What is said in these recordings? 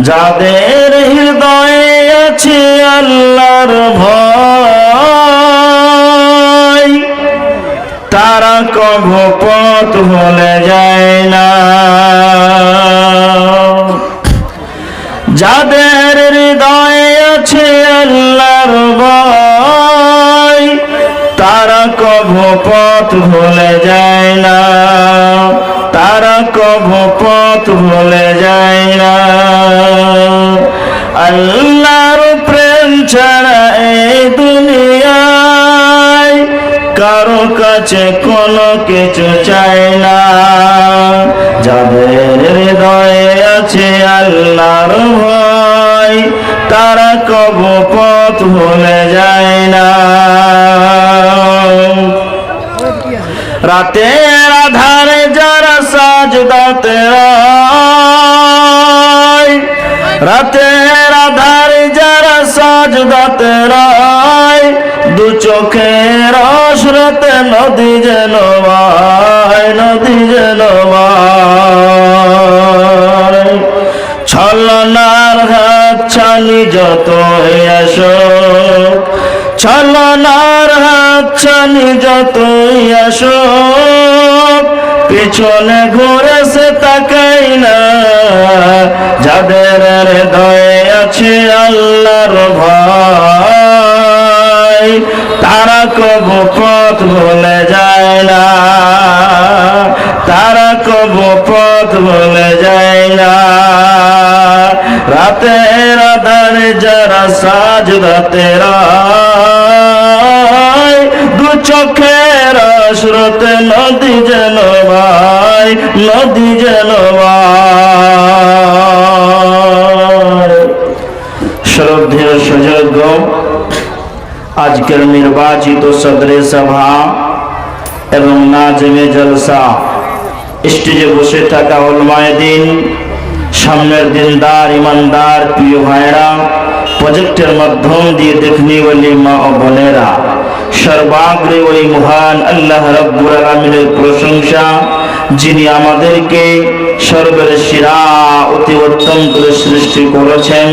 যাদের হৃদয়ে আছে আল্লাহর ভয়, তারা কভু পথ ভুলে যায় না। যাদের হৃদয়ে আছে আল্লাহর ভয়, তারা কভু পথ ভুলে যায় না, তারা কভু পথ ভুলে যায় না। আল্লাহর প্রেম ছাড়া এই দুনিয়ায় কারো কাছে কোনো কিছু চাই না। যাদের হৃদয়ে আছে আল্লাহর ভয়, তারা কভু পথ ভুলে যায় না। রাতের আধারে যারা সাজদাতে রয়, রাতের আধারে যারা সাজদাতে রয়, দু চোখের অশ্রুতে নদী যেন বয়, নদী যেন বয়। ছলনার হাত ছানি যতই আসুক, ছলনার হাত ছানি যতই আসুক, পিছনে ঘুরে সে তাকাই না। যাদের হৃদয়ে আছে আল্লাহর ভয়, তারা কভু পথ ভুলে যায় না, তারা কভু পথ ভুলে যায় না। রাতের আধারে যারা সাজদাতে রয়, দু চোখের অশ্রুতে নদী যেন বয়, নদী যেন বয়। শ্রদ্ধেয় সুযোগ্য আজকের নির্বাচিত সদরে সভা এবং নাজমে জলসা, স্টেজে বসে থাকা উলামায়ে দ্বীন, সামনের দিনদার ইমানদার প্রিয় ভাইরা, প্রজেক্টের মাধ্যম দিয়ে দেখনি ওলি মা ও বোনেরা, সর্বাগ্রে ওই মহান আল্লাহ রাব্বুল আলামিনের প্রশংসা, যিনি আমাদেরকে সর্বের সেরা অতি উত্তম করে সৃষ্টি করেছেন।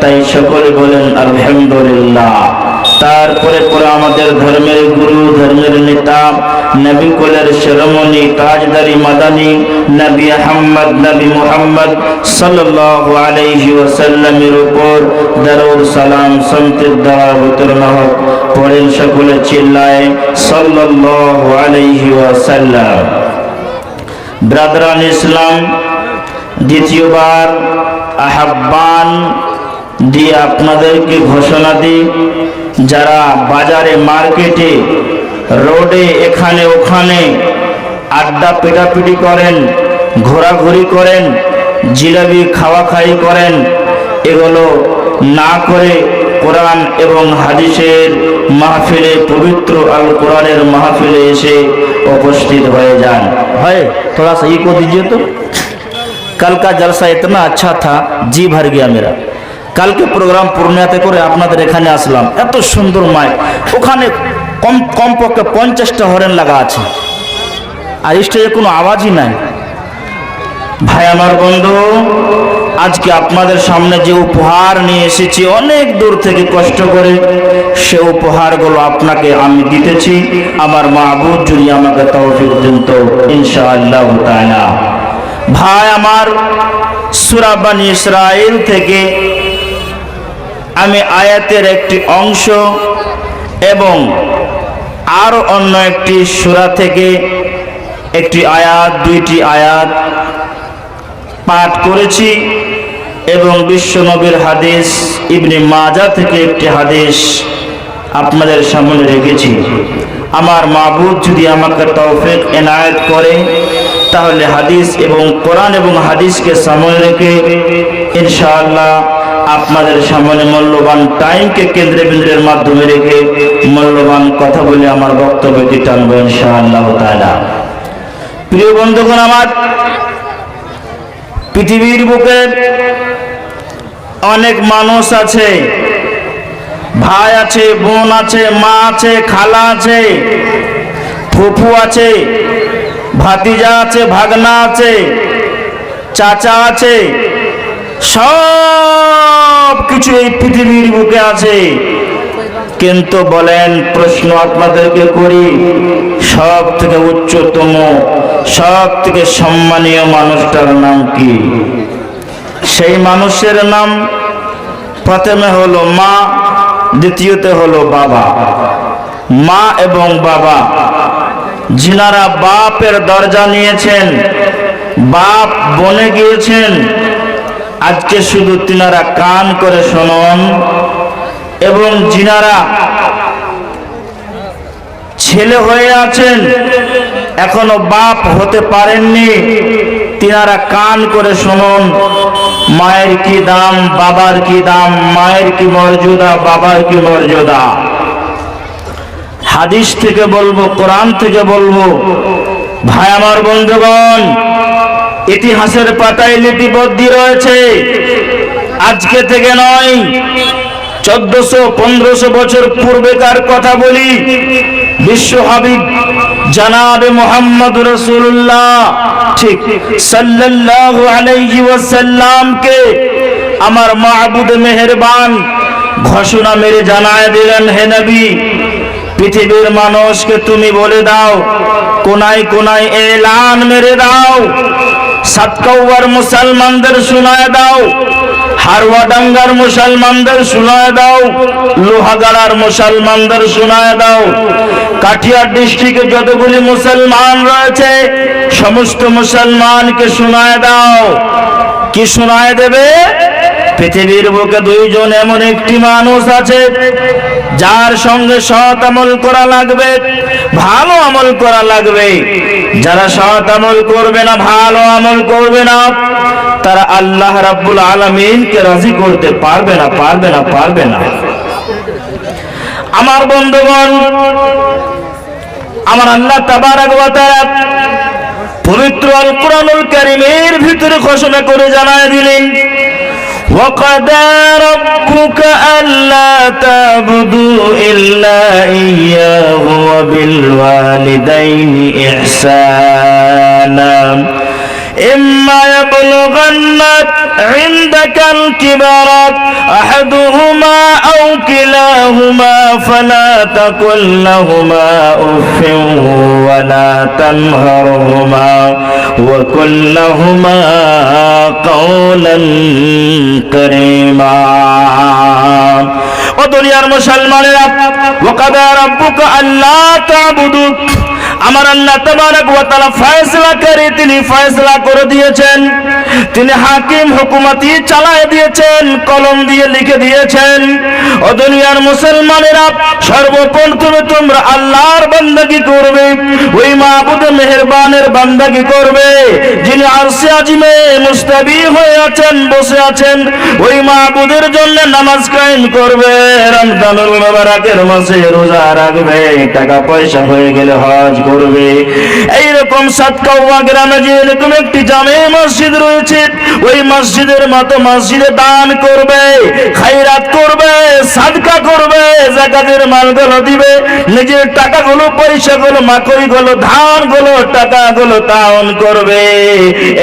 তাই সকলে বলেন আলহামদুলিল্লাহ। তারপরে পরে আমাদের ধর্মের গুরু, ধর্মের নেতা, নবী কুলের শিরোমণি তাজদারি মাদানী নবী আহমদ, নবী মুহাম্মদ সাল্লাল্লাহু আলাইহি ওয়াসাল্লামের উপর দরুদ সালাম শান্তির দ্বারা অবতীর্ণ হোক। পড়েন সকলে চিল্লায় সাল্লাল্লাহু আলাইহি ওয়াসাল্লাম। ব্রাদারান ইসলাম, দ্বিতীয়বার আহ্বান দিয়ে আপনাদেরকে ঘোষণা দিই, যারা বাজারে, মার্কেটে, রোডে, এখানে ওখানে আড্ডা পিটাপিটি করেন, ঘোরাঘুরি করেন, জিলাপি খাওয়া খাই করেন, এগুলো না করে কোরআন এবং হাদিসের মাহফিলে, পবিত্র আল কোরআনের মাহফিলে এসে उपस्थित हो जान। है थोड़ा सा ये को दीजिए तो। कल का जलसा इतना अच्छा था, जी भर गया मेरा। कल के प्रोग्राम पूर्णियाते करे आपनादेर एखाने आसलाम, एत सुंदर माइक, ओखाने कम कम पक्षे 50टा हरेन লাগা আছে, আর স্টেজে কোনো আওয়াজই নাই। ভাই আমার বন্ধু, আজকে আপনাদের সামনে যে উপহার নিয়ে এসেছি অনেক দূর থেকে কষ্ট করে, সে উপহারগুলো আপনাকে আমি দিতেছি, আমার মাবুদ যদি আমাকে তৌফিক দেন তো ইনশাআল্লাহ তাআলা। ভাই আমার, সূরা বনী ইসরাইল থেকে আমি আয়াতের একটি অংশ এবং আরো অন্য একটি সূরা থেকে একটি আয়াত, দুইটি আয়াত পাঠ করেছি এবং বিশ্বনবীর হাদিস ইবনে মাজাহ থেকে একটি হাদিস আপনাদের সামনে রেখেছি। আমার মাবুদ যদি আমাকে তৌফিক এনায়েত করে, তাহলে হাদিস এবং কোরআন এবং হাদিসকে সামনে রেখে ইনশাআল্লাহ আপনাদের সামনে মূল্যবান টাইমকে কেন্দ্রের মাধ্যমে রেখে মূল্যবান কথা বলে আমার বক্তব্যটি টানব ইনশাআল্লাহ তাআলা। প্রিয় বন্ধুগণ আমার, পৃথিবীর বুকে অনেক মানুষ আছে, ভাই আছে, বোন আছে, মা আছে, খালা আছে, ফুফু আছে, ভাতিজা আছে, ভাগনা আছে, চাচা আছে, সব কিছু এই পৃথিবীর বুকে আছে, কিন্তু বলেন, প্রশ্ন আপনাদেরকে করি, সব থেকে উচ্চতম, সব থেকে সম্মানীয় মানুষটার নাম কি? সেই মানুষের নাম প্রথমে হলো মা, দ্বিতীয়তে হলো বাবা। মা এবং বাবা, যিনারা বাপের দরজা নিয়েছেন, বাপ বনে গিয়েছেন, আজকে শুধু তিনারা কান করে শুনুন। এবং যিনারা ছেলে হয়ে আছেন, এখনো বাপ হতে পারেননি, তিনারা কান করে শুনুন। মায়ের কি দাম, বাবার কি দাম, মায়ের কি মর্যাদা, বাবার কি মর্যাদা। হাদিস থেকে বলবো, কোরআন থেকে বলবো, ভাই আমার বন্ধুগণ, ইতিহাসের পাতায় লিপিবদ্ধ রয়েছে। আজকে থেকে নয়, 1400-1500 বছর পূর্বেকার কথা বলি। বিশ্ব হাবিব জনাবে মুহাম্মদ রাসূলুল্লাহ ঠিক সাল্লাল্লাহু আলাইহি ওয়াসাল্লামকে আমার মাবুদ মেহেরবান ঘোষণা মেরে জানায় দিলেন, হে নবী, পৃথিবীর মানুষকে তুমি বলে দাও, কোনায় কোনায় এলান মেরে দাও, সাতকাওয়ার মুসলমানদের শোনায় দাও, হারওয়াডাঙ্গার মুসলমানদের শোনায় দাও, লোহাগাড়ার মুসলমানদের শোনায় দাও, কাঠিয়ার ডিস্ট্রিক্টে যতগুলি মুসলমান রয়েছে সমস্ত মুসলমানকে শোনায় দাও। কি শোনায় দেবে? পৃথিবীর বুকে দুইজন এমন একটি মানুষ আছে যার সঙ্গে সৎ আমল করা লাগবে, ভালো আমল করা লাগবে। যারা সৎ আমল করবে না, ভালো আমল করবে না, তারা আল্লাহ রাব্বুল আলামিনকে রাজি করতে পারবে না, পারবে না, পারবে না। আমার বন্ধুগণ, আমার আল্লাহ তাবারক ওয়া তাআলা পবিত্র আল কোরআনুল কারীমের ভিতরে ঘোষণা করে জানায় দিলেন, وَقَضَى رَبُّكَ أَلَّا تَعْبُدُوا إِلَّا إِيَّاهُ وَبِالْوَالِدَيْنِ إِحْسَانًا إِمَّا يَبْلُغَنَّ عِندَكَ الْكِبَرَ أَحَدُهُمَا أَوْ كِلَاهُمَا فَلَا تَقُل لَّهُمَا أُفٍّ وَلَا تَنْهَرْهُمَا وَقُل لَّهُمَا قَوْلًا كَرِيمًا। ও দুনিয়ার মুসলমানেরা, ওয়াকাদা রাব্বুকা আল্লা তা'বুদু, আমার আল্লাহ তাবারক ওয়া তাআলা ফয়সালাকারী, তিনি ফয়সালা করে দিয়েছেন, তিনি হাকিম, হুকুমতি চালায় দিয়েছেন, কলম দিয়ে লিখে দিয়েছেন। ও দুনিয়ার মুসলমানেরা, সর্বপ্রথমে তোমরা আল্লাহর বান্দাগি করবে, ওই মাবুদ মেহেরবানের বান্দাগি করবে, যিনি আরশে আজিমে মুস্তাবি হয়ে আছেন, বসে আছেন। ওই মাবুদের জন্য নামাজ কায়েম করবে, রমজানুল মুবারকের মাসে রোজা রাখবে, টাকা পয়সা হয়ে গেলে হজ করবে। এইরকম সাতকাওয়া গ্রামে যে এরকম একটি জামে মসজিদ রয়েছে, ওই মসজিদের মতো মসজিদে দান করবে, খায়রাত করবে, সাদকা করবে, যাকাতের মালগুলো দিবে, নিজের টাকাগুলো, পয়সাগুলো, মাকড়িগুলো, ধানগুলো, টাকাগুলো দান করবে।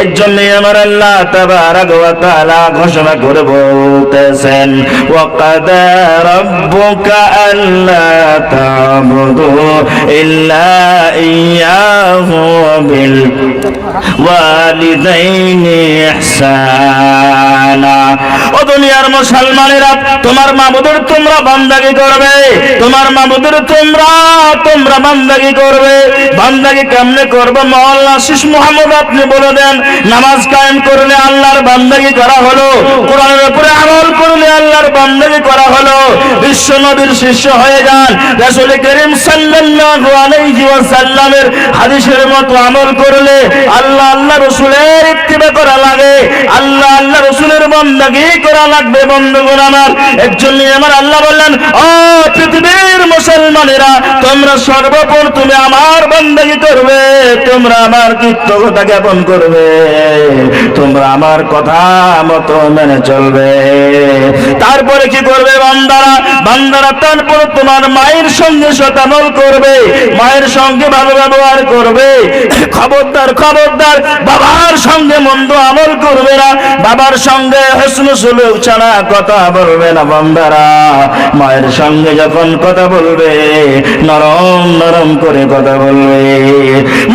এর জন্য আমার আল্লাহ তাবারক ওয়া তাআলা ঘোষণা করে বলতেছেন, ওয়াকাদা রাব্বুকা আল্লা তা'বুদু ইল্লা ইয়াহু বিল ওয়ালিদাইনি ইহসানা। ও দুনিয়ার মুসলমানেরা, তোমার মাবুদের তোমরা বান্দাগি করবে, তোমার মাবুদের তোমরা বান্দাগি করবে। বান্দাগি কেমনে করবে? মাওলানা শীষ মুহাম্মদ আপনি বলে দেন, নামাজ কায়েম করলে আল্লাহর বান্দাগি করা হলো, কোরআনের উপরে আমল করলে আল্লাহর বান্দাগি করা হলো। বিশ্ব নবীর শিষ্য হয়ে যান, রাসূল করিম সাল্লাল্লাহু আলাইহি ওয়াসাল্লামের হাদিসের মতো আমল করলে আল্লাহ রাসূলের ইত্তিবা করা লাগে, আল্লাহ রাসূলের বান্দাগি করা লাগবে। বন্ধুগণ আমার, এর জন্য আমার আল্লাহ বললেন, ও পৃথিবীর মুসলমানেরা, তোমরা সর্বপ্রথমে আমার বান্দাগি করবে, তোমরা আমার কৃতজ্ঞতা জ্ঞাপন করবে, তোমরা আমার কথা মতো মেনে চলবে। তারপরে কি করবে বান্দারা? তারপরে তোমার মায়ের সঙ্গে সৎ আমল করবে, মায়ের সঙ্গে ভালো ব্যবহার করবে। খবরদার খবরদার বাবার সঙ্গে মন্দ আমল করবে না, বাবার সঙ্গে হসন সুলুক ছাড়া কথা বলবে না। বান্দারা মায়ের সঙ্গে যখন কথা বলবে নরম নরম করে কথা বলবে,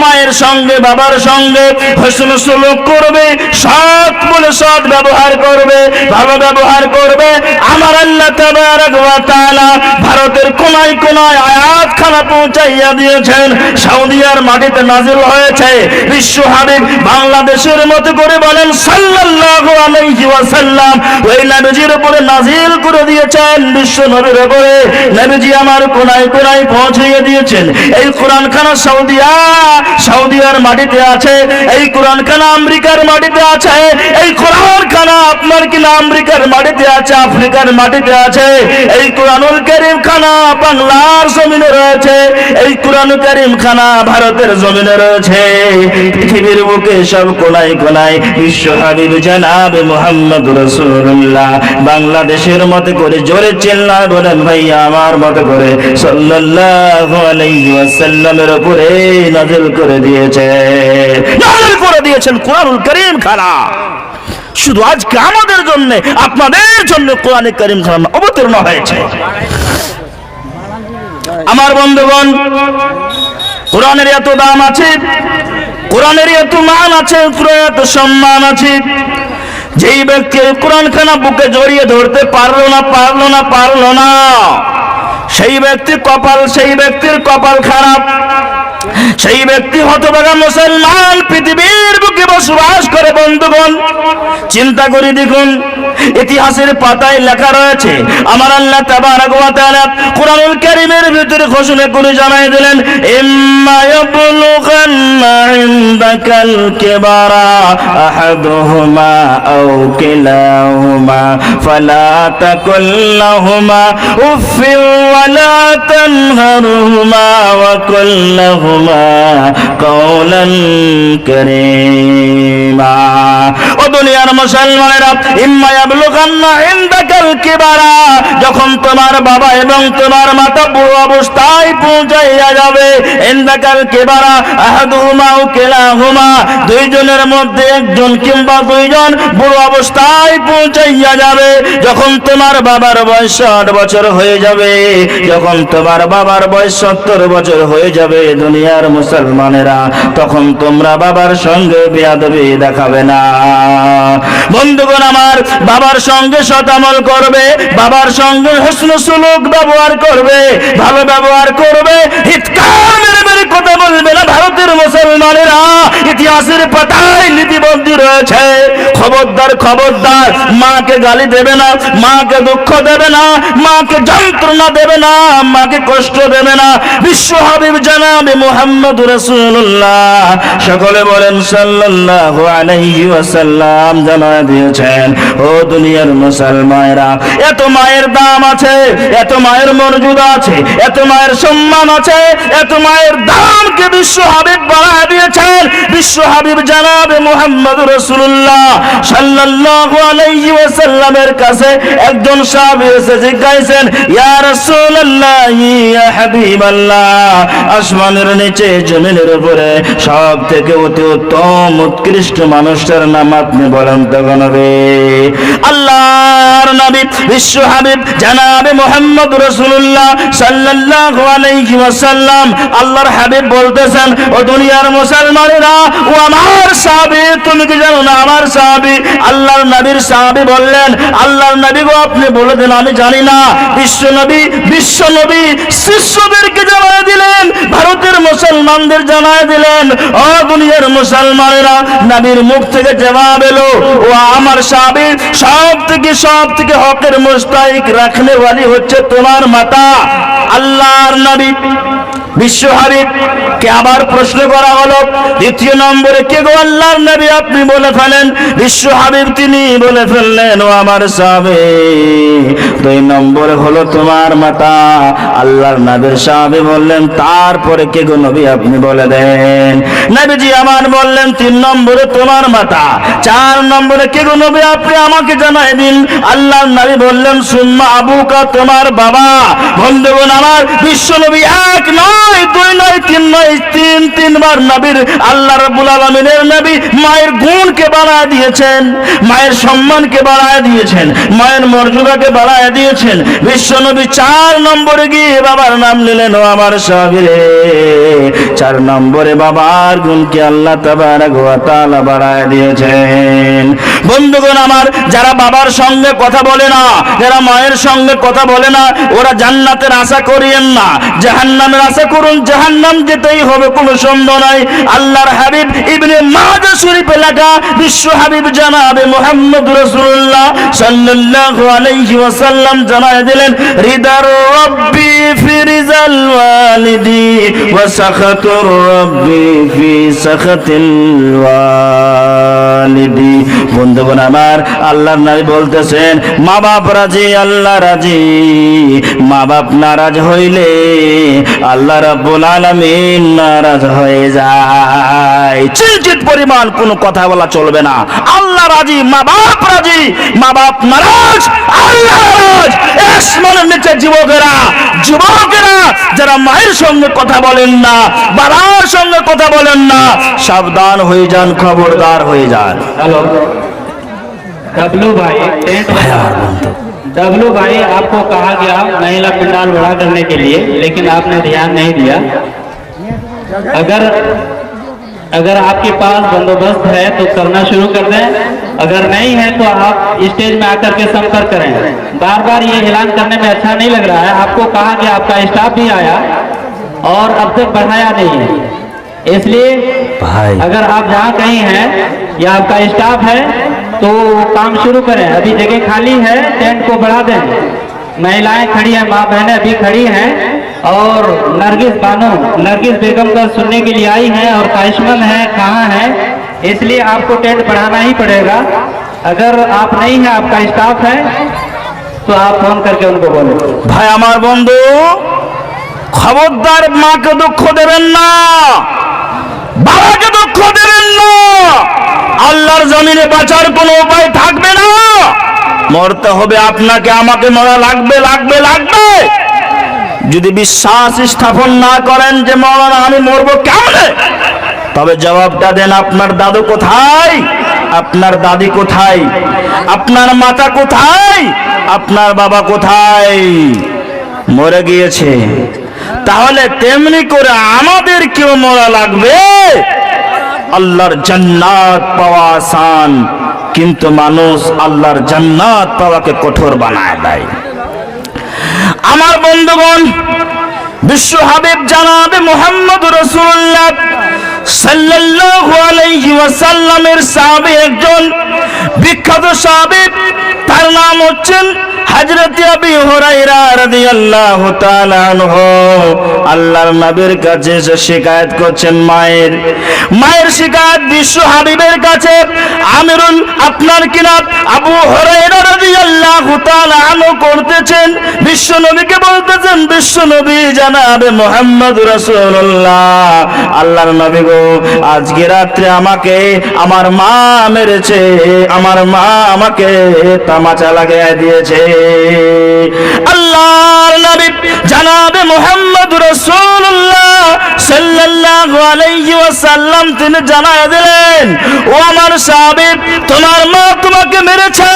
মায়ের সঙ্গে বাবার সঙ্গে হসন সুলুক করবে, সৎ বলে সৎ ব্যবহার করবে, ভালো ব্যবহার করবে। আমার আল্লাহ তাবারক ওয়া তাআলা ভারতের কোনায় কোনায় আয়াতখানা পৌঁছাইয়া দিয়েছেন। সৌদিয়ার মাটিতে নাজিল হয়েছে। বিশ্ব হাবিব বাংলাদেশের মতো করে বলেন সাল্লাল্লাহু আলাইহি ওয়াসাল্লাম, ওই নবীজির উপরে নাজিল করে দিয়েছেন, বিশ্ব নবীর উপরে নবীজি আমার কোনায় কোনায় পৌঁছিয়ে দিয়েছেন। এই কোরআনখানা সৌদিয়ার মাটিতে আছে, এই কোরআনখানা আমেরিকার মাটিতে আছে, এই কোরআনখানা আপনার কিনা আমেরিকার মাটিতে আছে, আফ্রিকার মাটিতে আছে। এই কোরআনুল কারীম খানা বাংলার জমিনে রয়েছে, এই কোরআনুল কারীম খানা ভারতের জমিনে রয়েছে। পৃথিবীর বুকে সব কোনায় কোনায় বিশ্ব হাবিব জনাবে মুহাম্মদ রাসূলুল্লাহ বাংলাদেশের মতো করে জোরে চিল্লায় বলেন ভাইয়া আমার মতো করে সাল্লাল্লাহু আলাইহি ওয়াসাল্লামের উপরে নাযিল করে দিয়েছেন কোরআনুল কারীম খানা। শুধু আজকে আমাদের জন্য আপনাদের জন্য কোরআনে কারীম খানা অবতীর্ণ হয়েছে। আমার বন্ধুগণ, কোরআনের এত দাম আছে, কোরআনের এত মান আছে, কোরআনের এত সম্মান আছে। যেই ব্যক্তি কোরআন খানা বুকে জড়িয়ে ধরতে পারলো না সেই ব্যক্তির কপাল খারাপ। সেই ব্যক্তি হতভাগা মুসলমান পৃথিবীর বুকে বসবাস করে। বন্ধুগণ চিন্তা করে দেখুন, ইতিহাসের পাতায় লেখা রয়েছে আমার আল্লাহ তাবারক ওয়া তাআলা কোরআনুল কারীমের ভিতরে ঘোষণা করে জানাই দিলেন, ইম্মা ইয়াবলুগান্না ইনদাকাল কিবারা আহাদুহুমা আও কিলাহুমা ফালা তাকুল লাহুমা উফফিন ওয়ালা তানহারহুমা ওয়া কুল লাহুমা কাওলান কারীমা। ও দুনিয়ার মুসলমানেরা, ইম্মা ইয়াবলুগান্না ইনদাকাল কিবারা, যখন তোমার বাবা এবং তোমার মাতা বুড়ো অবস্থায় পৌঁছাইয়া যাবে, ইনদাকাল কিবারা আহাদুহুমা আও কিলাহুমা, দুইজনের মধ্যে একজন কিংবা দুইজন বুড়ো অবস্থায় পৌঁছাইয়া যাবে। যখন তোমার বাবার বয়স 60 বছর হয়ে যাবে, যখন তোমার বাবার বয়স 70 বছর হয়ে যাবে, দুনিয়ার মুসলমানেরা, তখন তোমরা বাবার সঙ্গে বেয়াদবি দেখাবে না। বন্ধুগণ আমার, বাবার সঙ্গে সৎ আমল করবে, বাবার সঙ্গে হসন সুলুক ব্যবহার করবে, ভালো ব্যবহার করবে, হিতকার মেরে মেরে কথা বলবে না। ভারতের মুসলমানেরা ইতিহাসের পাতায় লিপিবদ্ধ রয়েছে। খবরদার খবরদার, মাকে গালি দেবে না, মাকে দুঃখ দেবে না, মাকে যন্ত্রণা দেবে না, মাকে কষ্ট দেবে না। বিশ্ব হাবিব জনাবে মুহাম্মদ রাসূলুল্লাহ সকলে বলেন সাল্লাল্লাহু আলাইহি ওয়াসাল্লাম জানায় দিয়েছেন, ও দুনিয়ার মুসলমানেরা, এত মায়ের দাম আছে, এত মায়ের মর্যাদা আছে, এত মায়ের সম্মান আছে, এত মায়ের দামকে বিশ্ব হাবিব বাড়ায় দিয়েছেন। বিশ্ব হাবিব জনাবে মুহাম্মদ রাসূলুল্লাহ সাল্লাল্লাহু আলাইহি ওয়াসাল্লামের কাছে একজন সাহাবী এসে জিজ্ঞাসেন, ইয়া রাসূলুল্লাহ, ইয়া হাবিবাল্লাহ, আসমানের নিচে জমিনের উপরে সব থেকে অতি উত্তম উৎকৃষ্ট মানুষটার নাম আপনি বলেন তো নবী? আল্লাহর নবী বিশ্ব হাবিব জনাবে মুহাম্মদ রাসূলুল্লাহ সাল্লাল্লাহু আলাইহি ওয়াসাল্লাম আল্লাহর হাবিব বলতেছেন, ও দুনিয়ার মুসলমানেরা, ও আমার সাহাবী, তুমি কি জানো না আমার সাহাবী? আল্লাহর নবীর সাহাবী বললেন, আল্লাহর নবী গো, আপনি বলে দেন, আমি জানি না। বিশ্ব নবী শিষ্যদেরকে জানায় দিলেন, ভারতের মুসলমানদের জানায় দিলেন, ও দুনিয়ার মুসলমানেরা, নবীর মুখ থেকে জবাব এলো, ও আমার সাহাবী, সব থেকে হকের মুস্তাহিক রাখনে ওয়ালি হচ্ছে তোমার মাতা। আল্লাহর নবী বিশ্ব হাবিব কে আবার প্রশ্ন করা হলো, দ্বিতীয় নম্বরে কে গো আল্লাহর নবী? আপনি বলে ফেলেন। বিশ্ব হাবিব তিনি বলে ফেললেন, ও আমার সাহাবী, 2 নম্বরে হলো তোমার মাতা। আল্লাহর নবীর সাহাবী বললেন, তারপরে কে গো নবী? আপনি বলে দেন। নবীজি আমার বললেন, 3 নম্বরে তোমার মাতা। 4 নম্বরে কে গো নবী? আপনি আমাকে জানাই দিন। আল্লাহর নবী বললেন, সুম্মা আবুকা, তোমার বাবা। বন্ধুগণ আমার, বিশ্ব নবী 1 নয় নয়, দুই নয়, তিন নয়, তিনবার নবীর আল্লাহ রাব্বুল আলামিনের নবী মায়ের গুণকে বাড়ায় দিয়েছেন, মায়ের সম্মানকে বাড়ায় দিয়েছেন, মায়ের মর্যাদাকে বাড়ায় দিয়েছেন। বিশ্ব নবী 4 নম্বরে গিয়ে বাবার নাম নিলেন। ও আমার সাহাবীরে, 4 নম্বরে বাবার গুণকে আল্লাহ তাবারক ওয়া তাআলা বাড়ায় দিয়েছেন। বন্ধুগণ আমার, যারা বাবার সঙ্গে কথা বলে না, যারা মায়ের সঙ্গে কথা বলে না, ওরা জান্নাতের আশা করিয়েন না, জাহান্নামের আশা করুন। জাহান্নাম যেতেই হবে, কোনো সন্দেহ নাই। আল্লাহর হাবিব ইবনে মাজাহ শরীফে লেখা বিশ্ব হাবিব জনাবে মুহাম্মদ রাসূলুল্লাহ সাল্লাল্লাহু আলাইহি ওয়াসাল্লাম জানায় দিলেন, রিদার রাব্বি ফি রিজাল ওয়ালিদি ওয়া সাখাতুর রাব্বি ফি সাখাতিল ওয়ালিদি। বন্ধুগণ আমার, আল্লাহর নবী বলতেছেন, মা বাপ রাজি, আল্লাহ রাজি। মা বাপ নারাজ হইলে আল্লাহ রাব্বুল আলামিন নারাজ হয়ে যায়। চিন্তিত পরিমাণ কোনো কথা বলা চলবে না। আল্লাহ রাজি, মা বাপ রাজি, মা বাপ নারাজ, আল্লাহ নারাজ। আসমানের নিচে যুবকেরা যারা মায়ের সঙ্গে কথা বলেন না, বাবার সঙ্গে কথা বলেন না, সাবধান হয়ে যান, খবরদার হয়ে যান। हेलो डब्लू भाई, डब्लू भाई, आपको कहा गया महिला पंडाल बड़ा करने के लिए, लेकिन आपने ध्यान नहीं दिया। अगर आपके पास बंदोबस्त है तो करना शुरू कर दें, अगर नहीं है तो आप स्टेज में आकर के संपर्क करें। बार बार ये ऐलान करने में अच्छा नहीं लग रहा है। आपको कहा गया, आपका स्टाफ भी आया और अब तक बढ़ाया नहीं है। इसलिए अगर आप जहाँ कहीं हैं या आपका स्टाफ है तो काम शुरू करें। अभी जगह खाली है, टेंट को बढ़ा दें। महिलाएं खड़ी हैं, माँ बहनें अभी खड़ी हैं और नरगिस बेगम का सुनने के लिए आई हैं और ख्वाहिशमंद हैं, कहाँ हैं, इसलिए आपको टेंट बढ़ाना ही पड़ेगा। अगर आप नहीं है, आपका स्टाफ है, तो आप फोन करके उनको बोलो। ভাই আমার বন্ধু, খবরদার মাকে দুঃখ দেবেন না, বাবাকে দুঃখ দেবেন না। আল্লাহর জমিনে বাঁচার কোনো উপায় থাকবে না। মরতে হবে আপনাকে, আমাকে, মরা লাগবে লাগবে লাগবে। যদি বিশ্বাস স্থাপন না করেন যে মৌলানা আমি মরবো কেমনে, তবে জবাবটা দেন, আপনার দাদু কোথায়, আপনার দাদি কোথায়, আপনার মাতা কোথায়, আপনার বাবা কোথায়? মরে গিয়েছে। তাহলে তেমনি করে আমাদের কেউ মরা লাগবে। আল্লাহর জান্নাত পাওয়া আসান, কিন্তু মানুষ আল্লাহর জান্নাত পাওয়াকে কঠোর বানায় দেয়। আমার বন্ধুগণ, বিশ্ব হাবিব জনাবে মুহাম্মদ রাসূলুল্লাহ সাল্লাল্লাহু আলাইহি ওয়াসাল্লামের সাহাবী, একজন বিখ্যাত সাহাবী, তার নাম হচ্ছেন হযরত আবু হুরায়রা রাদিয়াল্লাহু তাআলা আনহু। আল্লাহর নবীর কাছে এসে শিকায়েত করছেন, মায়ের শিকায়েত বিশ্ব হাবিবের কাছে। আমিরুল আপনার কিনা আবু হুরায়রা রাদিয়াল্লাহু তাআলা আনহু করতেছেন, বিশ্ব নবীকে বলতেছেন, বিশ্ব নবী জনাবে মুহাম্মদ রাসূলুল্লাহ, আল্লাহর নবী গো, আজকে রাত্রে আমাকে আমার মা মেরেছে, আমার মা আমাকে তামাচা লাগিয়ে দিয়েছে। আল্লাহর নবী জনাবে মুহাম্মদ রাসূলুল্লাহ সাল্লাল্লাহু আলাইহি ওয়াসাল্লাম তিনি জানায় দিলেন, ও আমার সাহাবী, তোমার মা তোমাকে মেরেছে,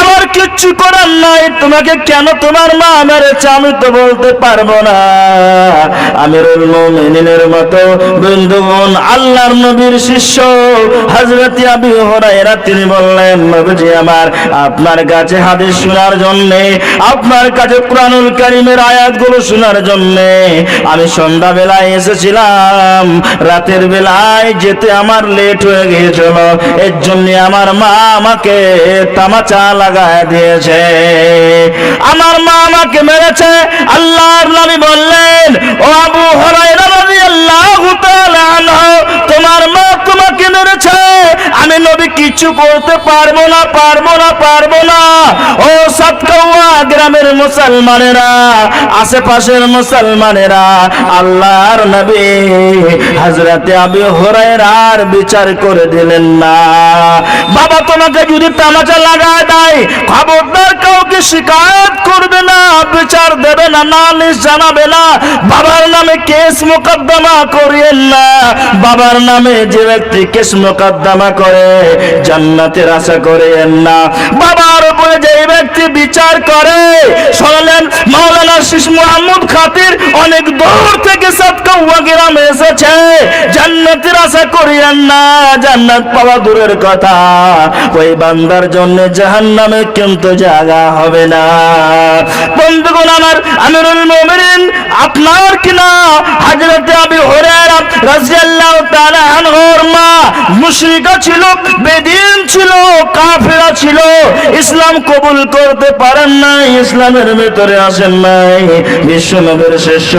আমার কিচ্ছু করার নাই। তোমাকে কেন তোমার মা মেরেছে আমি তো বলতে পারবো না। আমিরুল মুমিনিনের মতো বন্ধুগণ, আল্লাহর নবীর শিষ্য হযরত আবু হুরায়রা তিনি বললেন, নবীজি আমার, আপনার কাছে হাদিস শোনার জন্য, আপনার কাছে কুরআনুল কারীমের আয়াতগুলো শোনার জন্য আমি সন্ধ্যা বেলায় এসেছিলাম। রাতের বেলায় যেতে আমার লেট হয়ে গিয়েছিল, এর জন্য আমার মা আমাকে তামাচা লাগায় দিয়েছে, আমার মা আমাকে মেরেছে। আল্লাহর নবী বললেন, ও আবু হুরায়রা রাদিয়াল্লাহু তাআলা আনহু, তোমার মা তোমাকে মেরেছে, আমি নবী কিছু করতে পারবো না, পারবো না, পারবো না। ও সাতকাওয়া গ্রামের মুসলমানেরা, আশেপাশের মুসলমানেরা, আল্লাহর নবী হযরত আবু হুরায়রার বিচার করে দিলেন না। বাবা তোমাকে যদি তামাচা লাগায় দেয়, খবরদার কাউকে শিকায়ত করবে না, বিচার দেবে না, নালিশ জানাবে না, বাবার নামে কেস মোকদ্দমা করিয়েন না। বাবার নামে যে ব্যক্তি কেস মোকদ্দমা করে জান্নাতের আশা করেন না। বাবার উপরে যে ব্যক্তি বিচার করে, শুনলেন মাওলানা শীষ মোহাম্মদ খাতির অনেক দূর থেকে সাতকাওয়া গ্রামে এসেছে, জান্নাতের আশা করিয়েন না, জান্নাত পাওয়া দূরের কথা, ওই বান্দার জন্য জাহান্নামে কিন্তু জায়গা হবে না। বন্ধুগণ আমার, আমিরুল মুমিনিন আপনার কিনা হযরত আবু হুরায়রা রাদিয়াল্লাহু তাআলা আনহুর মা মুশরিকা ছিল, বেদিন ছিল, কাফেরা ছিল, ইসলাম কবুল করতে পারেন নাই, ইসলামের ভিতরে আসেন নাই। বিশ্ব নবীর শিষ্য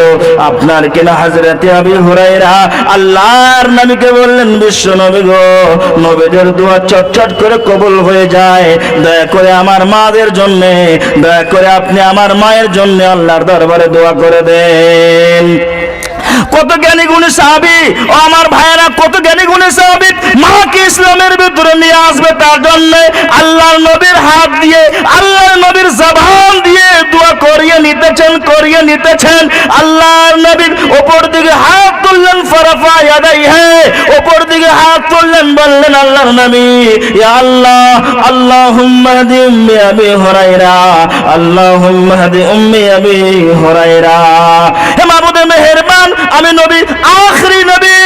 আপনার কিনা হযরত আবু হুরায়রা আল্লাহর নবীকে বললেন, বিশ্ব নবী গো, নবীদের দোয়া চটচট করে কবুল হয়ে যায়, দয়া করে আমার মাদের জন্য, দয়া করে আপনি আমার মায়ের জন্য আল্লাহর দরবারে দোয়া করে দেন। কত জ্ঞানী গুণী সাহাবী ও আমার ভাইয়েরা, কত জ্ঞানী গুণী সাহাবী মাকে ইসলামের ভিতরে নিয়ে আসবে, তার জন্য আল্লাহর নবীর হাত দিয়ে, আল্লাহর নবীর জবান দিয়ে দোয়া করিয়ে নিতেছেন। আল্লাহর নবীর উপর দিকে হাত তুললেন, ফারাফা ইয়াদাইহি, উপর দিকে হাত তুললেন, বললেন আল্লাহর নবী, ইয়া আল্লাহ, আল্লাহুম্মা হাদি উম্মি আবি হুরায়রা, আল্লাহুম্মা হাদি উম্মি আবি হুরায়রা। হে মাবুদে মেহেরবান, আমি নবী, আখরি নবী,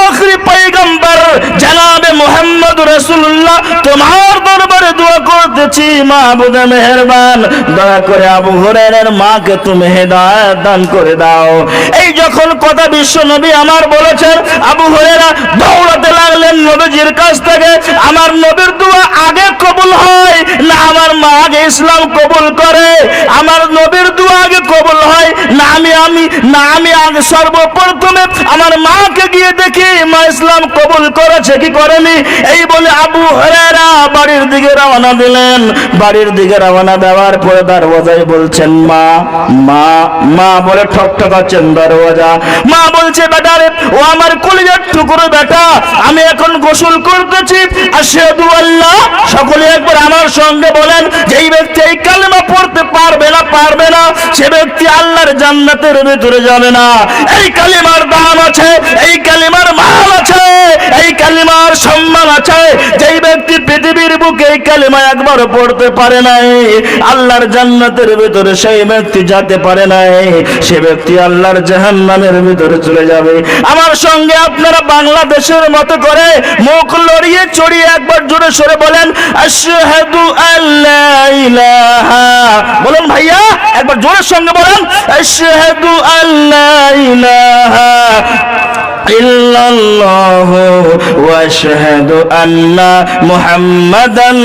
আখরি পয়গম্বর জনাবে মুহাম্মদ রাসূলুল্লাহ তোমার দরবারে দোয়া করতেছি, মাবুদে মেহেরবান, দয়া করে আবু হুরায়রার মাকে তুমি হেদায়েত দান করে দাও। এই যখন কথা বিশ্ব নবী আমার বলেছেন, আবু হুরায়রা দৌড়াতে লাগলেন নবীজির কাছ থেকে। আমার নবীর দোয়া আগে কবুল হয় না আমার মা আগে ইসলাম কবুল করে? আমার নবীর দোয়া আগে কবুল হয় না আমি আগে সর্বপ্রথমে আমার মাকে গিয়ে দেখি মা ইসলাম কবুল করেছে কি করেনি? এই বলে আবু হুরায়রা বাড়ির দিকে রওনা দিলেন। বাড়ির দিকে রওনা দেওয়ার পরে দরওয়াজায় বলছেন মা মা মা বলে ঠকঠকাচ্ছেন দরওয়াজা। মা বলছে, বেটা রে, ও আমার কলিজার টুকরো বেটা, আমি এখন গোসল করতেছি, আশহাদু আল্লাহ, সকলে একবার আমার সঙ্গে বলেন, যেই ব্যক্তি এই কালেমা পড়তে পারবে না সে ব্যক্তি আল্লাহর জান্নাতের ভিতরে যাবে না। এই কালিমার দাম আছে, এই কালিমার মাল আছে, এই কালিমার সম্মান আছে। যেই ব্যক্তি পৃথিবীর বুকে এই কালিমা একবার পড়তে পারে নাই, আল্লাহর জান্নাতের ভিতরে সেই ব্যক্তি যেতে পারে নাই, সে ব্যক্তি আল্লাহর জাহান্নামের ভিতরে চলে যাবে। আমার সঙ্গে আপনারা বাংলাদেশের মতো করে মুখ লড়িয়ে চড়িয়ে একবার জোরে সরে বলেন, আশহাদু আল্লা ইলাহা, বলুন ভাইয়া একবার জোরের সঙ্গে বলেন, আশহাদু আল্লা ইলাহা ইল্লাল্লাহ ওয়া আশহাদু আন্না মুহাম্মাদান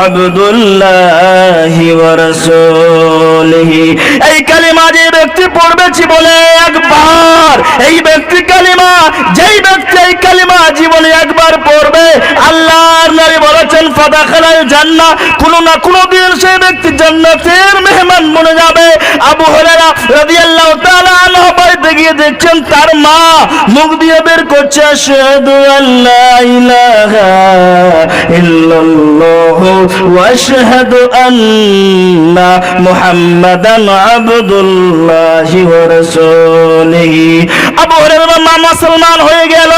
আবদুল্লাহি ওয়া রাসূলিহি। এই কালিমা যে ব্যক্তি পড়বে জীবনে একবার, এই ব্যক্তি কালিমা, যেই ব্যক্তি এই কালিমা জীবনে একবার পড়বে, আল্লাহর নবী বলেছেন ফাদাখালাল জান্নাহ, কোন না কোন দিন সেই ব্যক্তি জান্নাতের মেহমান বনে যাবে। আবু হুরায়রা রাদিয়াল্লাহু তাআলা আনহু বাড়িতে গিয়ে দেখছেন তার মা মুখ দিয়ে বের করছে, আশহাদু আল্লা ইলাহা ইল্লাল্লাহ ওয়া আশহাদু আন্না মুহাম্মাদান আবদুল্লাহি ওয়া রাসূলিহি। আবু হুরায়রা মা মুসলমান হয়ে গেল,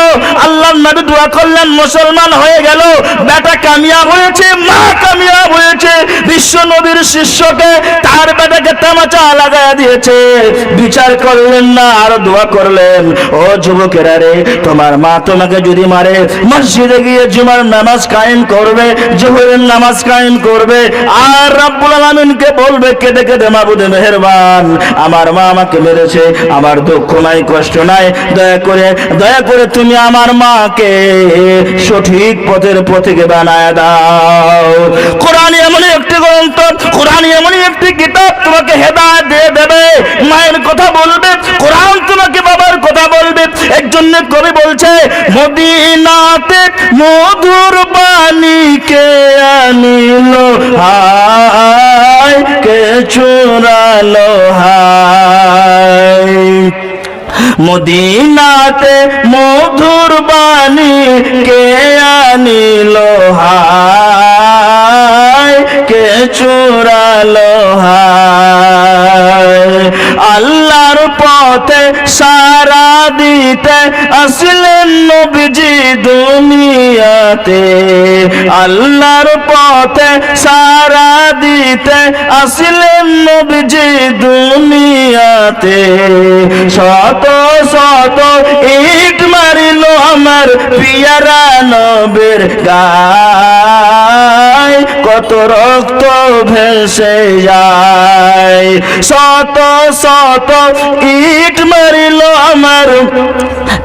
আল্লাহর নবী দোয়া করলেন, মুসলমান হয়ে গেল, বেটা কামিয়াব হয়েছে, মা কামিয়াব হয়েছে। বিশ্ব নবীর শিষ্যকে তার বেটাকে তামাচা লাগায় দিয়েছে, বিচার করলেন না, আর দোয়া করলেন, ও যুবকেরা রে, তোমার মা তোমাকে যদি মারে, মসজিদে গিয়ে জুমার নামাজ কায়েম করবে, জোহরের নামাজ কায়েম করবে, আর রব্বুল আলামিনকে বলবে কেঁদে কেঁদে, মাবুদে মেহেরবান, আমার মা আমাকে মেরেছে, আমার দুঃখ নাই, কষ্ট নাই, দয়া করে তুমি আমার মাকে সঠিক পথের পথিকে বানায় দাও। কোরআন এমন একটি গ্রন্থ, কোরআন এমন একটি কিতাব, তোমাকে হেদায়েত দিয়ে দেবে, মায়ের কথা বলবে, কোরআন তোমাকে বাবার কথা বলবে। এর জন্য কবি বলছে, মদিনাতে মধুর বাণী কে আনিলো হায়, কে চুরালো হায়, মদিনাতে মধুর বাণী কে আনিলো হায়, কে চুরালো দিতে আসলেন নবীজি দুনিয়াতে, আল্লাহর পথে সারা দিতে আসলেন নবীজি দুনিয়াতে। শত শত ইট মারিল আমার পিয়ারা নবীর গায়, কত রক্ত ভেসে যায়। শত শত ইট মারিল আমার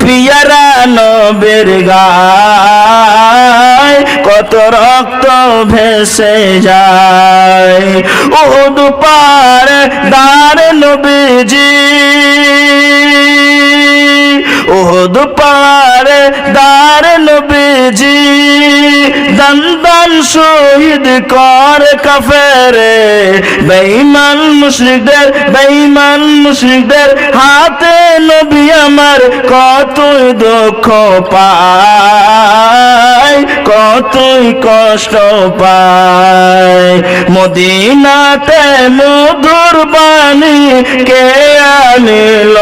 পিয়ারা নবীর গায়, কত রক্ত ভেসে যায়। উহুদ পারে দাঁড়ে নবীজি, উহুদ পারে দাঁড়ে নবীজি, দান দান শহীদ করে কাফেরে, বেঈমান মুশরিকদের, বেঈমান মুশরিকদের হাতে নবী আমার কতই দুঃখ পায়, কতই কষ্ট পায়। মদিনাতে মধুর বাণী কে আনিল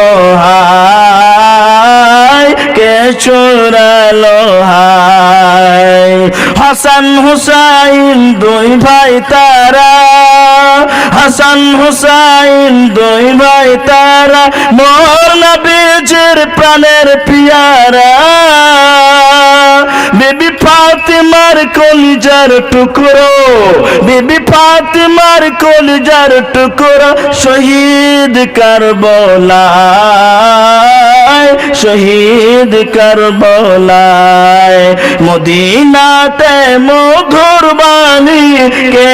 হায়, কে চোরালো হায়। হাসান হুসাইন দুই ভাই তারা, হাসান হুসাইন দুই ভাই তারা, মোর নবীজির প্রাণের পিয়ারা। বিবি ফাতিমার কলিজার টুকরো, বিবি ফাতিমার কলিজার টুকরো, শহীদ কারবালায়, শহীদ কারবালায়। মদিনাতে মধুর বাণী কে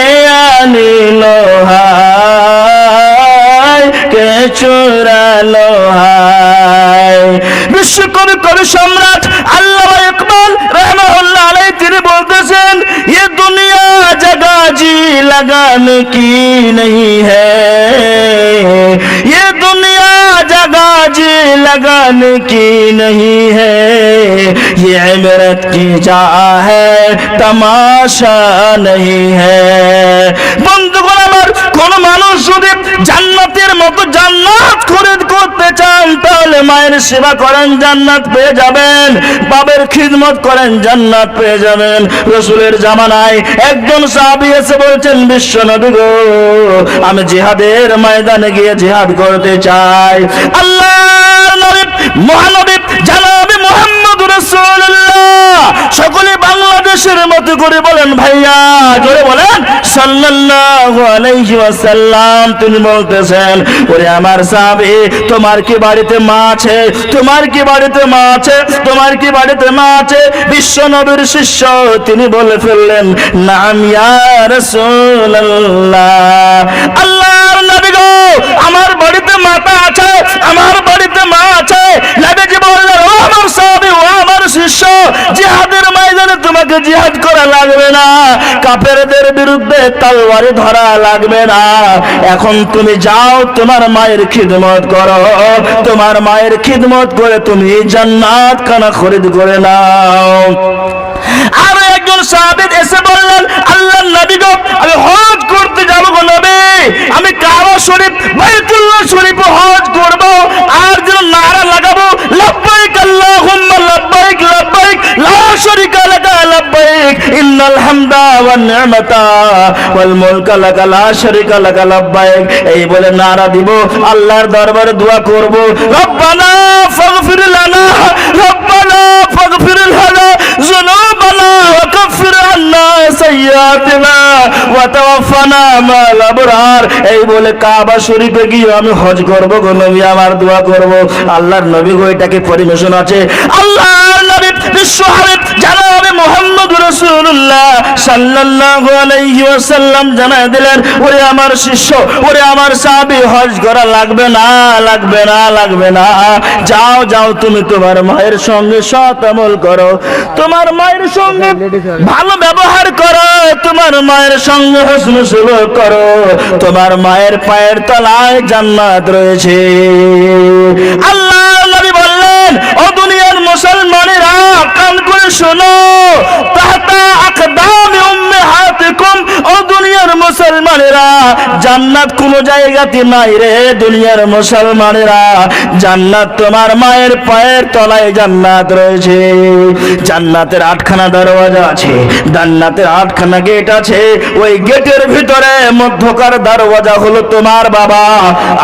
আনিল হায়, কে চোরালো হায়। বিশ্বকবি কবি সম্রাট আল্লামা ইকবাল रहमतुल्लाह अलैह তিনি বলতেছেন, ये दुनिया जगह जी लगाने की नहीं है, ये दुनिया जगह जी लगाने की नहीं है, ये इबरत की जा है तमाशा नहीं है। বন্ধুগণ আমার, কোন মানুষ যদি জান্নাতের মতো জান্নাত খরিদ করতে চান তাহলে মায়ের সেবা করেন, জান্নাত পেয়ে যাবেন। বাবার খিদমত করেন, জান্নাত পেয়ে যাবেন। রাসূলের জামানায় একজন সাহাবী এসে বলছেন, বিশ্ব নবী গো, আমি জিহাদের ময়দানে গিয়ে জিহাদ করতে চাই। আল্লাহর নবী মহানবী জনাবে মুহাম্মদ রাসূলুল্লাহ সকলে বাংলাদেশের মতো করে বলেন, ভাইয়া জোরে বলেন সাল্লাল্লাহু আলাইহি ওয়াসাল্লাম। তিনি বলতেছেন, ওরে আমার সাহাবী, তোমার কি বাড়িতে মা আছে? তোমার কি বাড়িতে মা আছে? তোমার কি বাড়িতে মা আছে? বিশ্ব নবীর শিষ্য তিনি বলে ফেললেন, নাম ইয়া রাসূলুল্লাহ। আল্লাহর নবী গো, আমার বাড়িতে মাতা আছে, আমার বাড়িতে মা আছে। নবীজি বললেন, ও আমার সাহাবী, ও আমার শিষ্য, জিহাদের ময়দানে তোমাকে জিহাদ করা লাগবে না, কাফেরদের বিরুদ্ধে তলোয়ার ধরা লাগবে না। এখন তুমি যাও, তোমার মায়ের খিদমত করো, তোমার মায়ের খিদমত করে তুমি জান্নাত খানা খরিদ করে নাও। আর একজন সাহাবী এসে বললেন, আল্লাহর নবী গো, আমি হজ করতে যাব গো নবী, আমি কাবা শরীফ বাইতুল্লাহ শরীফ হজ করব, আর যেন নারা লাগাবো, লাব্বাইক আল্লাহুম্মা লাব্বাইক, লাব্বাইক লা শারীকা লাকা লাব্বাইক, ইন্নাল হামদা ওয়ান নি'মাতা ওয়াল মুলকা লাকা লা শারীকা লাকা লাব্বাইক। এই বলে নারা দিব, আল্লাহর দরবারে দোয়া করব, রব্বানা ফাগফির লানা, রব্বানা ফাগফির লানা যুনুবানা ওয়া কাফির আন্না সাইয়্যাতিনা ওয়া তাওয়াফানা মা'আল আবরার। এই বলে কাবা শরীফে গিয়ে আমি হজ করব গো নবী, আমার দোয়া করব। আল্লাহর নবী গো, এটাকে পরিবেশন আছে। আল্লাহর নবী বিশ্ব হাবিব জনাবে মুহাম্মদ রাসূলুল্লাহ সাল্লাল্লাহু আলাইহি ওয়াসাল্লাম জানায় দিলেন, ওরে আমার শিষ্য, ওরে আমার সাহাবী, হজ করা লাগবে না, লাগবে না, লাগবে না। যাও যাও, তুমি তোমার মায়ের সঙ্গে সৎ আমল করো, তোমার মায়ের সঙ্গে ভালো ব্যবহার করো, তোমার মায়ের সঙ্গে হুসন সুলুক করো, তোমার মায়ের পায়ের তলায় জান্নাত রয়েছে। আল্লাহর নবী বললেন, ও দুনিয়ার মুসলমানেরা কান করে শোনো, তাহতা আকদামি উম্মাহাতিকুম, ও দুনিয়ার মুসলমানেরা, জান্নাত কোনো জায়গাতে নাই রে দুনিয়ার মুসলমানেরা। জান্নাত তোমার মায়ের পায়ের তলায় জান্নাত রয়েছে। জান্নাতের 8খানা দরওয়াজা আছে, জান্নাতের 8খানা গেট আছে। ওই গেটের ভিতরে মধ্যকার দরওয়াজা হলো তোমার বাবা,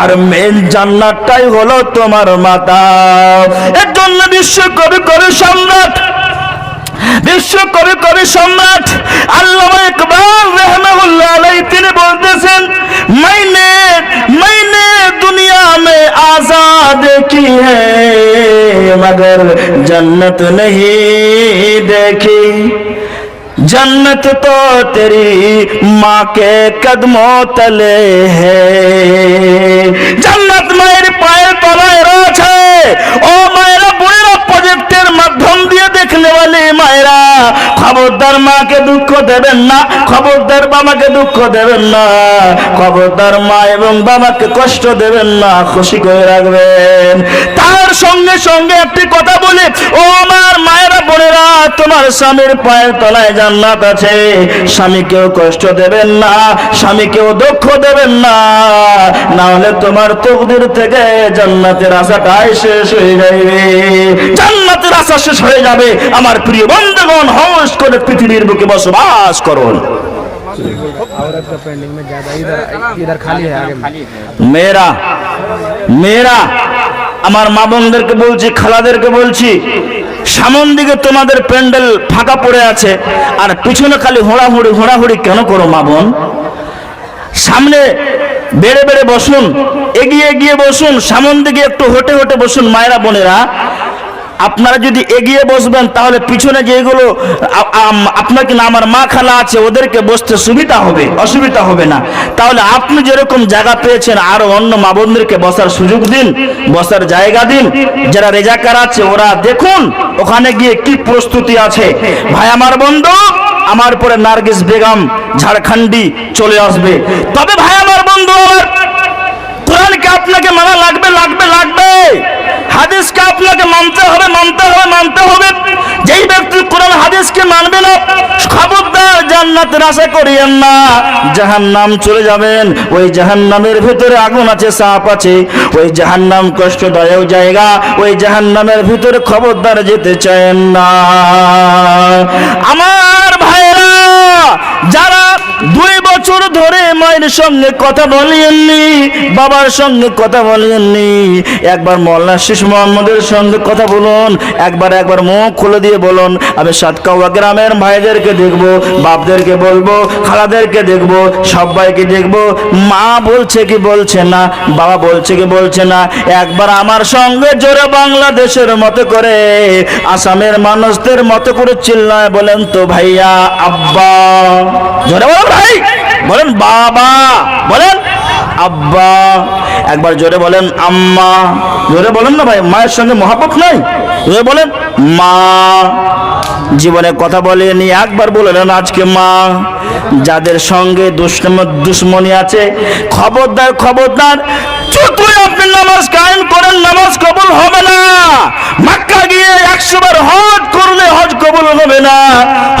আর মেন জান্নাতটাই হলো তোমার মাতা। এর জন্য বিশ্ব কবি সম্রাট আল্লামা ইকবাল रहमतुल्लाह अलैहि তিনি বলতেছেন, मैंने दुनिया में आजाद की है मगर जन्नत नहीं देखी। जन्नत तो तेरी माँ के कदमों तले है। जन्नत माয়ের পায়ের তলায় রয়েছে। ও মায়েরা বোনেরা, প্রজেক্টের মাধ্যম দিয়ে দেখলে বলে মায়েরা, খবরদার মাকে দুঃখ দেবেন না, খবরদার বাবাকে দুঃখ দেবেন না, খবরদার মা এবং বাবাকে কষ্ট দেবেন না, খুশি করে রাখবেন। তার সঙ্গে সঙ্গে একটি কথা বলি, ও আমার মায়েরা বোনেরা, তোমার স্বামীর পায়ের তলায় জান্নাত আছে। স্বামীকেও কষ্ট দেবেন না, স্বামীকেও দুঃখ দেবেন না, না হলে তোমার তকদির থেকে জান্নাতের আশাটাই শেষ হয়ে যাবে। জান্নাতের আশা শেষ হয়ে যাবে। আমার প্রিয় বন্ধুগণ, হস করে পৃথিবীর বুকে বসবাস করুন। औरत का पेंडिंग में ज्यादा इधर खाली है आगे মেয়েরা আমার মা বোনদেরকে বলছি, খালাদেরকে বলছি, সামন দিকে তোমাদের প্যান্ডেল ফাঁকা পড়ে আছে, আর পিছনে খালি হোড়াহুড়ি কেন করো মা বোন? সামনে বেড়ে বেড়ে বসুন, এগিয়ে গিয়ে বসুন, সামন দিকে একটু হেঁটে হেঁটে বসুন। মায়েরা বোনেরা, আপনারা যদি এগিয়ে বসবেন তাহলে পিছনে যেগুলো আপনার কিনা আমার মা খালা আছে ওদেরকে বসতে সুবিধা হবে, অসুবিধা হবে না। তাহলে আপনি যেরকম জায়গা পেয়েছেন আরো অন্য মা বোনদেরকে বসার সুযোগ দিন, বসার জায়গা দিন। যারা রেজাকার আছে ওরা দেখুন ওখানে গিয়ে কি প্রস্তুতি আছে। ভাই আমার বন্ধু, আমার পরে নার্গিস বেগম ঝাড়খণ্ডী চলে আসবে। তবে ভাই আমার বন্ধু, আমার কোরআনকে আপনাকে মানা লাগবে। হাদিসকে আপনাকে মানতে হবে। যেই ব্যক্তি কোরআন হাদিসকে মানবে না, খবরদার জান্নাতের আশা করিয়েন না, জাহান্নাম চলে যাবেন। ওই জাহান্নামের ভিতরে আগুন আছে, সাপ আছে। ওই জাহান্নাম কষ্টদায়ক জায়গা, ওই জাহান্নামের ভিতরে খবরদার যেতে চান না। আমার ভাইরা, যারা 2 বছর ধরে মায়ের সঙ্গে কথা বলেননি, বাবার সঙ্গে কথা বলেননি, একবার মোল্লা শিশু মোহাম্মদের সঙ্গে কথা বলুন। একবার মুখ খুলে দিয়ে বলুন, আমি সাতকাওয়া গ্রামের ভাইদেরকে দেখবো, বাপদেরকে বলবো, খালাদেরকে দেখবো, সবাইকে দেখবো, মা বলছে কি বলছে না, বাবা বলছে কি বলছে না। একবার আমার সঙ্গে জোরে বাংলাদেশের মতো করে, আসামের মানুষদের মতো করে চিল্লায় বলেন তো ভাইয়া, আব্বা। জোরে বলেন ভাই, বলেন বাবা, বলেন আব্বা। একবার জোরে বলেন আম্মা। জোরে বলেন না ভাই, মায়ের সঙ্গে মহব্বত নাই? জোরে বলেন মা। জীবনে কথা বলেনি, একবার বললেন আজকে মা। যাদের সঙ্গে দুশ্মনী আছে, খবরদার যতই আপনি নামাজ কায়েম করেন, নামাজ কবুল হবে না। মক্কা গিয়ে 100 বার হজ করলে হজ কবুল হবে না।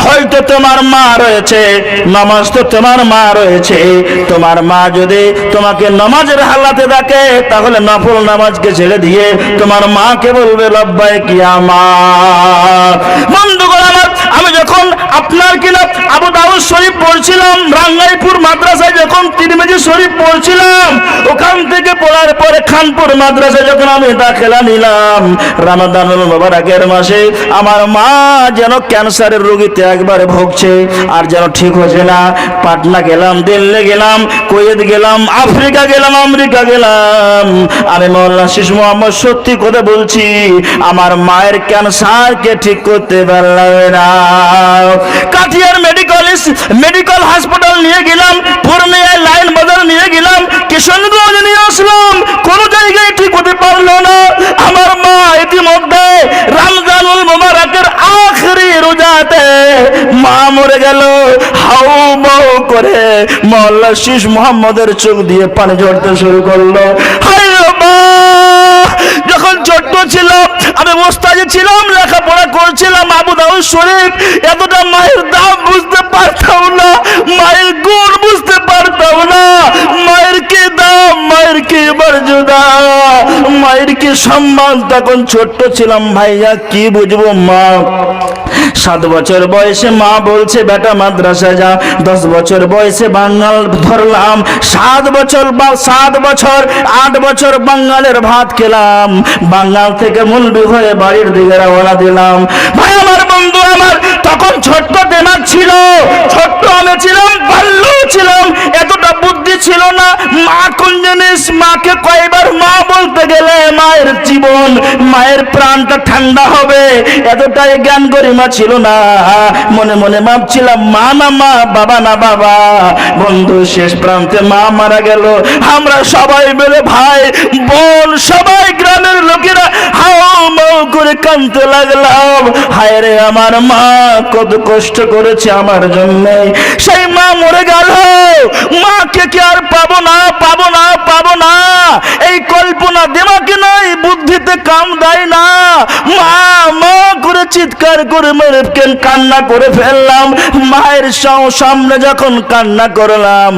হয়তো তোমার মা রয়েছে, নামাজ তো তোমার মা রয়েছে। তোমার মা যদি তোমাকে নামাজের হালাতে দেখে, তাহলে নফল নামাজকে ছেড়ে দিয়ে তোমার মাকে বলবে লব্বাইক ইয়া মা। বন্ধুগণ আমার, আমি যখন আপনার কিনা আবু দাউদ শরীফ পড়ছিলাম, রাঙ্গাইপুর মাদ্রাসায় যখন তিরমিজি শরীফ পড়ছিলাম, ওখান থেকে পড়ার পরে খানপুর মাদ্রাসায় যখন আমি দাখিলা নিলাম, রমাদানুল মুবারকের মাসে আমার মা যেন ক্যান্সারের রোগীতে একবারে ভুগছে, আর যেন ঠিক হচ্ছে না। পাটনা গেলাম, দিল্লি গেলাম, কুয়েত গেলাম, আফ্রিকা গেলাম, আমেরিকা গেলাম। আমি মোল্লা শিশু মোহাম্মদ সত্যি কথা বলছি, আমার মায়ের ক্যান্সারকে ঠিক করতে পারলাম না। কাঠিয়ার মেডিকেল হাসপাতাল নিয়ে গেলাম, পূর্ণিয়ায় লাইন বাজার নিয়ে গেলাম, কিশোরগঞ্জ নিয়ে আসলাম, কোন জায়গায় ঠিক হতে পারলো না। আমার মা ইতিমধ্যে রমজানুল মুবারকের আখেরি রোজাতে মা মরে গেল। হাউ মাউ করে মোল্লা শিশু মোহাম্মদের চোখ দিয়ে পানি ঝরতে শুরু করলো। হায় মা, যখন ছোট্ট ছিলাম আমি মোস্তাজি ছিলাম, লেখাপড়া করছিলাম আবু দাউদ শরীফ, এতটা মায়ের দাম বুঝতে পারতাম না, মায়ের গুণ বুঝতে পারতাম না, মায়ের কি দাম, মায়ের কি মর্যাদা, মায়ের কি সম্মান। তখন ছোট্ট ছিলাম ভাইয়া, কি বুঝবো মা। 7 বছর বয়সে মা বলছে বেটা মাদ্রাসা যা, 10 বছর বয়সে বাঙাল ধরলাম, 7 বছর 8 বছর বাঙালের ভাত খেলাম, বাঙাল থেকে মুলবি হয়ে বাড়ির দিকে রওনা দিলাম। ভাই আমার, বন্ধু আমার, তখন ছোট্ট দিমাগ ছিল, ছোট্ট আমি ছিলাম, বাল্য ছিলাম, এতটা বুদ্ধি ছিল না। মা কোন জিনিস, মাকে কয়বার মা বলতে গেলে মায়ের জীবন, মায়ের প্রাণটা ঠান্ডা হবে, এতটাই জ্ঞান গরিমা ছিল না। মনে মনে ভাবছিলাম মা না মা, বাবা না বাবা। বন্ধু, শেষ প্রান্তে মা মারা গেল, আমরা সবাই মিলে ভাই বোন সবাই গ্রামের লোকেরা হাও মাও করে কাঁদতে লাগলাম। হায় রে, আমার মা কত কষ্ট করেছে আমার জন্য, সেই মা মরে গেল, মাকে কি আর পাবো না, পাবো না, পাবো না, এই কল্পনা দিমাগে নাই, বুদ্ধিতে কাম দেয় না। মা মা করে চিৎকার করে মেরে কান্না করে ফেললাম। মায়ের সামনে যখন কান্না করলাম,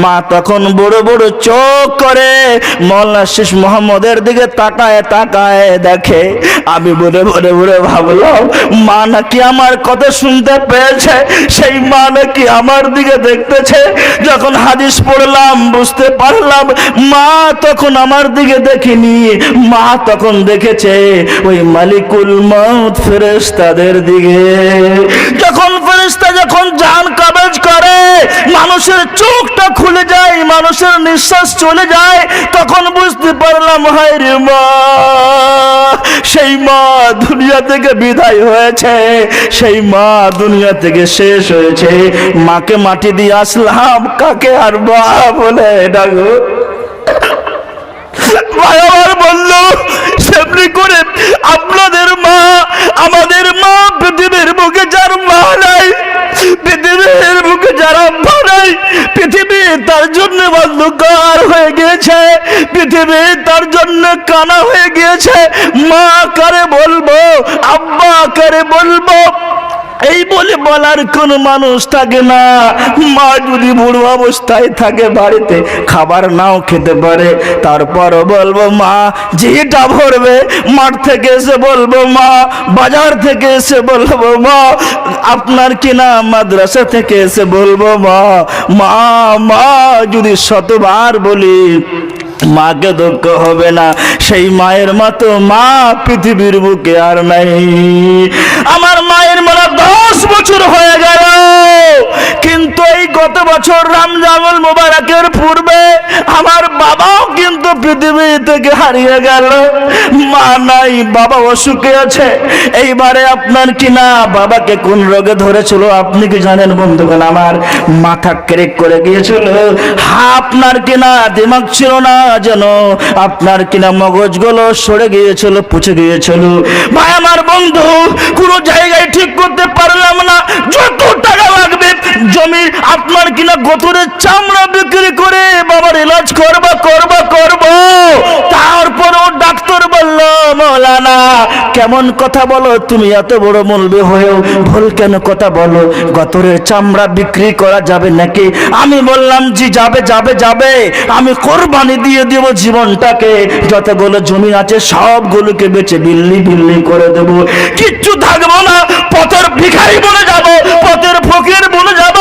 মা তখন বড় বড় চোখ করে মওলানা শেষ মোহাম্মদের দিকে তাকায় তাকায় দেখে। আমি বলে বলে বলে ভাবলাম মা নাকি আমার কথা শুনতে পেয়েছে, সেই মা নাকি আমার দিকে দেখতেছে। যখন হাদিস পড়লাম বুঝতে পারলাম মা তখন আমার দিকে দেখেনি, মা তখন দেখেছে ওই মালিকুল মউত ফেরেশতাদের দিকে। যখন ফেরেশতা যখন জান কবজ করে, মানুষের চোখটা খুলে যায়, মানুষের নিঃশ্বাস চলে যায়, তখন বুঝতে পারলাম হায় রে মা, সেই মা দুনিয়া থেকে বিদায় হয়েছে, সেই মা দুনিয়া থেকে শেষ হয়েছে। মাকে মাটি দিয়ে আসলাম, কাকে আর মা বলে ডাকো। ভাই আমার বলল সেমনি করে আপনাদের মা, আমাদের মা, পৃথিবীর বুকে যার মা নাই, পৃথিবীর বুকে যার আব্বা নাই, পৃথিবী তার জন্য অন্ধকার হয়ে গিয়েছে, পৃথিবী তার জন্য কানা হয়ে গিয়েছে। মা কারে বলবো, আব্বা কারে বলবো, এই বলে বলার কোন মানুষ থাকে না। মা যদি বুড়ো অবস্থায় থাকে, বাড়িতে খাবার নাও খেতে পারে, তারপরও বলবো মা, যেটা ভরবে মাঠ থেকে এসে বলবো মা, বাজার থেকে এসে বলবো মা, আপনার কিনা মাদ্রাসা থেকে এসে বলবো মা। মা মা যদি শতবার বলি মাকে দুঃখ হবে না। সেই মায়ের মতো মা পৃথিবীর বুকে আর নাই। আমার মায়ের মারা 10 বছর হয়ে গেল, কিন্তু এই গত বছর রমজানুল মুবারকের পূর্বে আমার বাবাও কিন্তু পৃথিবী থেকে হারিয়ে গেল। মা নাই, বাবা অসুখে আছে। এইবারে আপনার কিনা বাবাকে কোন রোগে ধরেছিল আপনি কি জানেন বন্ধুগণ? আমার মাথা ক্রেক করে গিয়েছিল, আপনার কিনা দিমাগ ছিল না, যেন আপনার কিনা মগজগুলো সরে গিয়েছিল, পুছে গিয়েছিল। ভাই আমার বন্ধু, কোন জায়গায় ঠিক করতে পারলাম না। যত টাকা লাগবে জমি আপনার কিনা গোতরের চামড়া বিক্রি করে বাবার ইলাজ করবা করবা করব। তারপরও ডাক্তার বলল, মৌলানা কেমন কথা বলো তুমি, এত বড় মৌলবি হয়েও ভুল কেন কথা বলো, গোতরের চামড়া বিক্রি করা যাবে নাকি? আমি বললাম জি যাবে যাবে যাবে, আমি কোরবানি দিয়ে দেব জীবনটাকে, যতগুলো জমি আছে সবগুলোকে বেচে বিল্লি বিল্লি করে দেব, কিচ্ছু থাকবো না, পথের ভিখারি বলে যাব, পথের ফকির বলে যাব,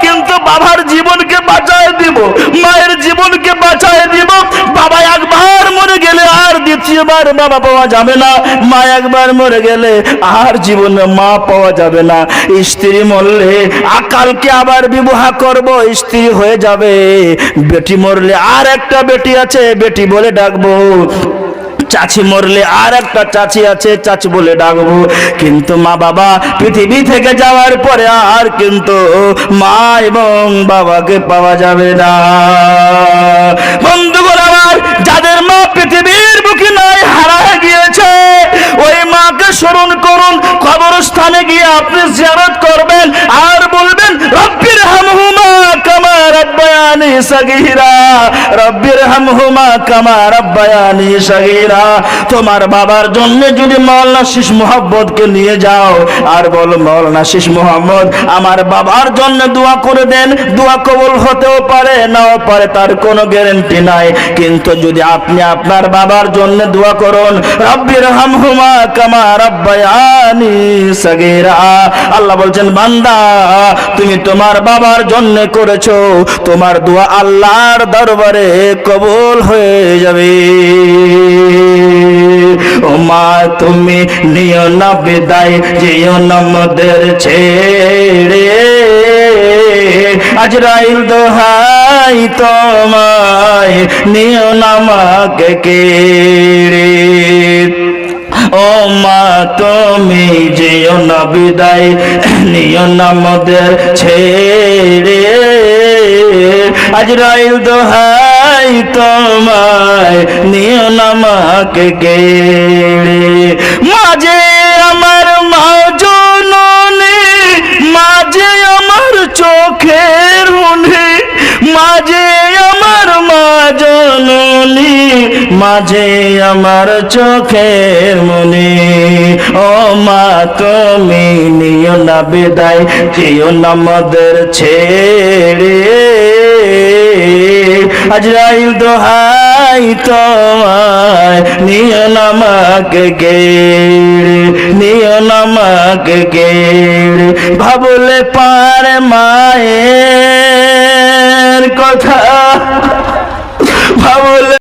কিন্তু বাবার জীবনকে বাঁচায় দিব, মায়ের জীবনকে বাঁচায় দিব। বাবা একবার মরে গেলে আর দ্বিতীয়বার বাবা পাওয়া যাবে না, মা একবার মরে গেলে আর জীবনে মা পাওয়া যাবে না। স্ত্রী মরলে আকালকে আবার বিবাহ করব, স্ত্রী হয়ে যাবে। বেটি মরলে আর একটা বেটি আছে, বেটি বলে ডাকবো। চাচি মরলে আর একটা চাচি আছে, চাচি বলে ডাকবো। কিন্তু মা বাবা পৃথিবী থেকে যাওয়ার পরে আর কিন্তু মা এবং বাবাকে পাওয়া যাবে না। বন্ধুগণ আমার, যাদের মা পৃথিবীর বুকে নাই, হারায় গিয়েছে, ওই মাকে স্মরণ করুন, কবরস্থানে গিয়ে আপনি জিয়ারত করবেন আর বলবেন রব্বির হামহুমা কামা রাব্বায়ানি সাগীরা। রব্বিরহামহুমা কামা রাব্বায়ানি সগীরা। তোমার বাবার জন্য যদি মাওলানা শীষ মোহাম্মদকে নিয়ে যাও আর বলো মাওলানা শীষ মোহাম্মদ আমার বাবার জন্য দোয়া করে দেন, দোয়া কবুল হতেও পারে নাও পারে, তার কোনো গ্যারান্টি নাই। কিন্তু যদি আপনি আপনার বাবার জন্য দোয়া করুন, রব্বিরহামহুমা কামা রাব্বায়ানি সগীরা, আল্লাহ বলছেন বান্দা তুমি তোমার বাবার জন্য করেছো, তোমার দোয়া আল্লাহর দরবারে কবুল হয়ে যাবে। ও মা তুমি নিও না বিদায়, যেও না মোদের ছেড়ে, আজরাইল দোহাই তোমায় নিও না মাকে কেড়ে। ও মা তুমি যেও না বিদায়, নিও না মোদের ছেড়ে, আজরাইল দোহাই তোমায় নিও না মাকে কেড়ে। মাঝে আমার মা জননী, মাঝে আমার চোখের মনে, মাঝে আমার মা জননী, মাঝে আমার চোখের মনে। ও মা তুমি নিও না বিদায়, যেও না মোদের ছেড়ে, আজরাইল দোহাই তোমায় নিও না মাকে কেড়ে, নিও না মাকে কেড়ে। ভাবলে পারে মায়ের কথা, ভাবলে